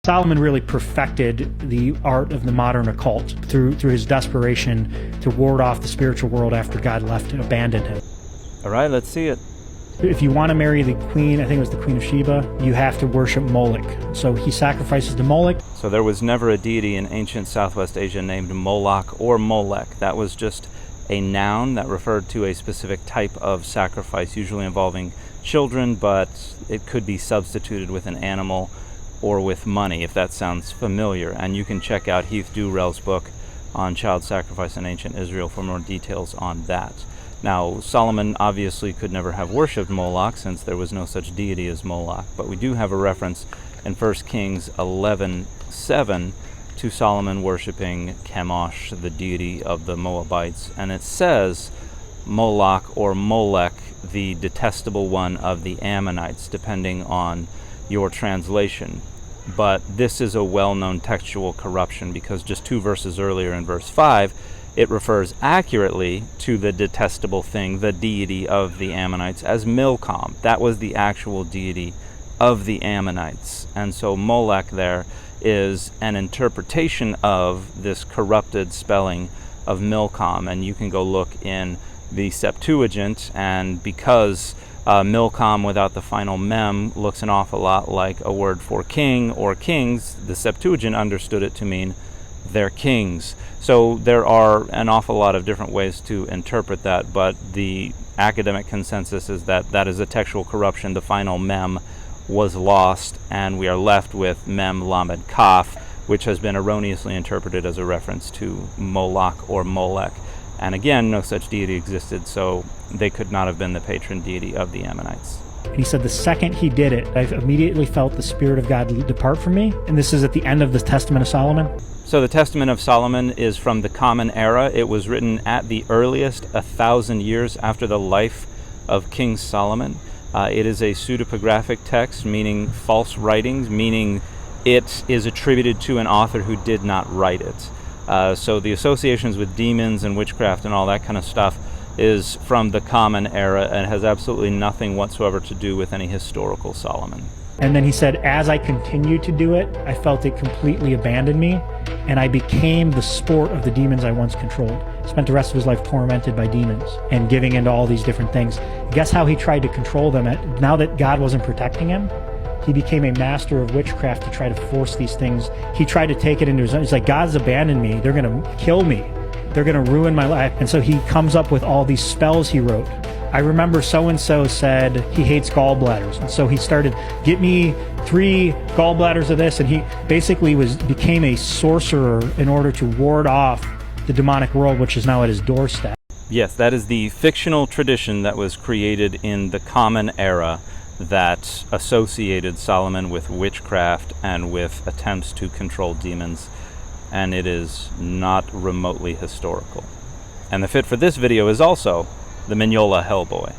Solomon really perfected the art of the modern occult through his desperation to ward off the spiritual world after God left and abandoned him. All right, let's see it. If you want to marry the queen, I think it was the Queen of Sheba, you have to worship Moloch. So he sacrifices to Moloch. So there was never a deity in ancient Southwest Asia named Moloch or Molech. That was just a noun that referred to a specific type of sacrifice, usually involving children, but it could be substituted with an animal or with money, if that sounds familiar. And you can check out Heath Durrell's book on child sacrifice in ancient Israel for more details on that. Now, Solomon obviously could never have worshipped Moloch, since there was no such deity as Moloch, but we do have a reference in 1 Kings 11:7 to Solomon worshiping Chemosh, the deity of the Moabites, and it says Moloch or Molech, the detestable one of the Ammonites, depending on your translation. But this is a well-known textual corruption, because just 2 verses earlier in verse 5, it refers accurately to the detestable thing, the deity of the Ammonites, as Milcom. That was the actual deity of the Ammonites. And so Molech there is an interpretation of this corrupted spelling of Milcom. And you can go look in the Septuagint, and because Milcom without the final mem looks an awful lot like a word for king or kings, the Septuagint understood it to mean they're kings. So there are an awful lot of different ways to interpret that, but the academic consensus is that that is a textual corruption. The final mem was lost, and we are left with mem lamed kaf, which has been erroneously interpreted as a reference to Moloch or Molech. And again, no such deity existed, so they could not have been the patron deity of the Ammonites. And he said, the second he did it, I immediately felt the Spirit of God depart from me. And this is at the end of the Testament of Solomon. So the Testament of Solomon is from the Common Era. It was written at the earliest 1,000 years after the life of King Solomon. It is a pseudepigraphic text, meaning false writings, meaning it is attributed to an author who did not write it. So the associations with demons and witchcraft and all that kind of stuff is from the Common Era and has absolutely nothing whatsoever to do with any historical Solomon. And then he said, as I continued to do it, I felt it completely abandoned me, and I became the sport of the demons I once controlled. Spent the rest of his life tormented by demons and giving into all these different things. Guess how he tried to control them? Now that God wasn't protecting him, he became a master of witchcraft to try to force these things. He tried to take it into his own. He's like, God's abandoned me. They're going to kill me. They're going to ruin my life. And so he comes up with all these spells he wrote. I remember so-and-so said he hates gallbladders. And so he started, get me 3 gallbladders of this. And he basically became a sorcerer in order to ward off the demonic world, which is now at his doorstep. Yes, that is the fictional tradition that was created in the Common Era that associated Solomon with witchcraft and with attempts to control demons, and it is not remotely historical. And the fit for this video is also the Mignola Hellboy.